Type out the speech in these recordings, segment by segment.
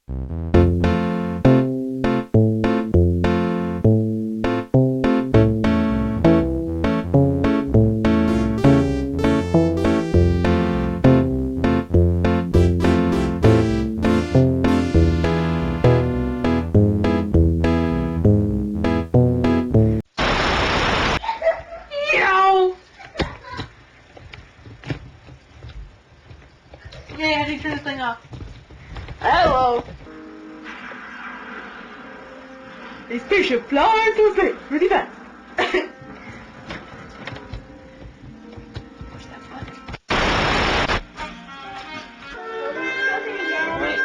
Yay, I didn't turn this thing off. Hello. A spaceship flying through space really fast. Where's that button? Wait.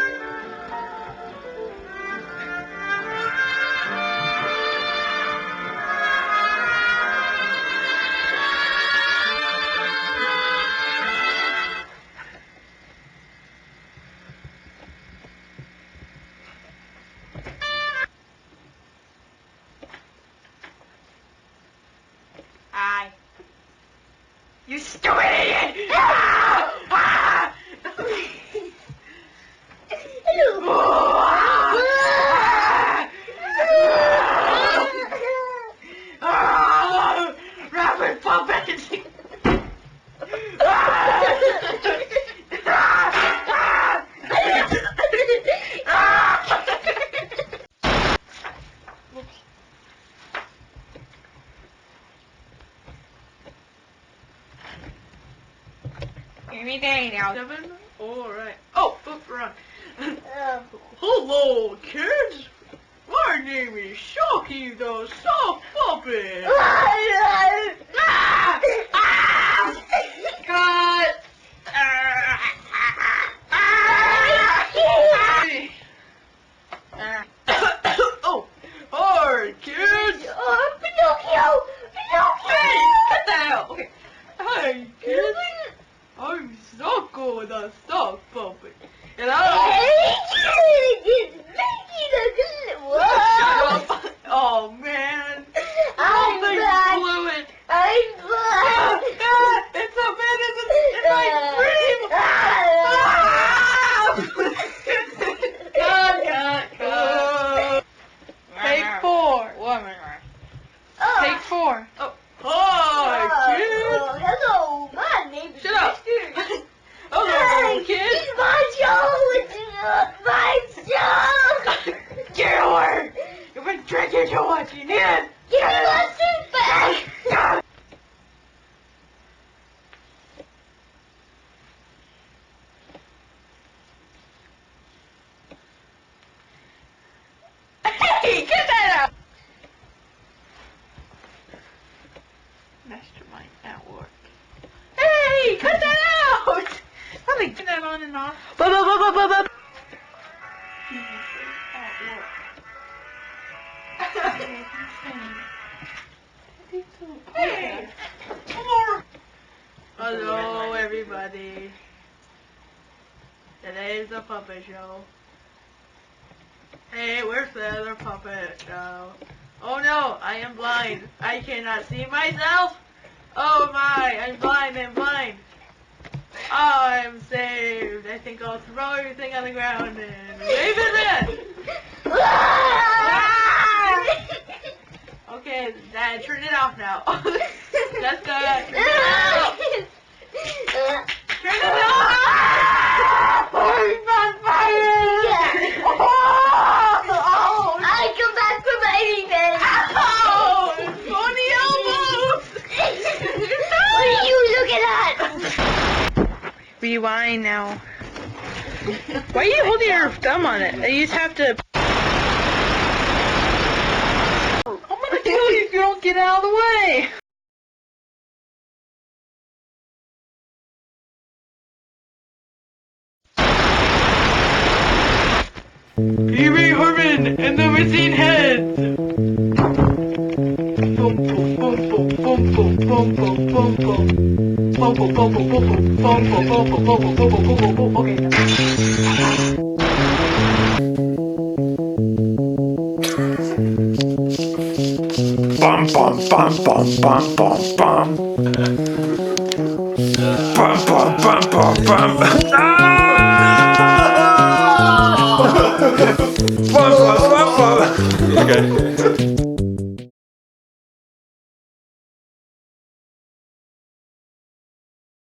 Hi. You stupid idiot! Ah! Ah! Ah! Rapid puppet! Every day now. 7? Alright. Oh, run. Hello, kids. My name is Shocky the Soft Puppet. Cut. Oh, hi, kids. Pinocchio! Hey, cut that out. Okay. Hi, kids. I'm Socko the Soft Puppet. And Shut up! Oh man! I'm back! Fluid. I'm back! It's so bad in my dream! Cut. Take 4. Take 4. Oh. Hi, kids! Hello, my name is Shut up. Mr. Hello, kids! It's my show! It's not my show! Get away! You've been drinking too much. You need it. Give me my suit back! Hey, get that out! Mastermind at work. Hey, cut that out! How they get that on and off? Hey, come on. Hello, everybody. Today's the puppet show. Hey, where's the other puppet show? Oh no, I am blind. I cannot see myself. Oh my, I'm blind, I'm saved. I think I'll throw everything on the ground and wave it in. Okay, Dad, turn it off now. That's good. Turn it off. Turn it off. I'm on fire. I come back from anything! Ow! Bony elbows! What are you looking at? Rewind now. Why are you holding your thumb on it? You just have to. I'm gonna kill you if you don't get out of the way! Pee Wee Herman and the Missing Heads! Boom, boom, boom, boom, boom, boom, boom, boom, boom, boom. Boom, boom, boom, boom, boom, boom, boom, boom, boom, boom, boom, boom, boom, boom, boom. Okay, Bum bum bum bum bum bum bum. Bum bum bum bum bum. Ah! Bum, bum, bum, bum. Okay.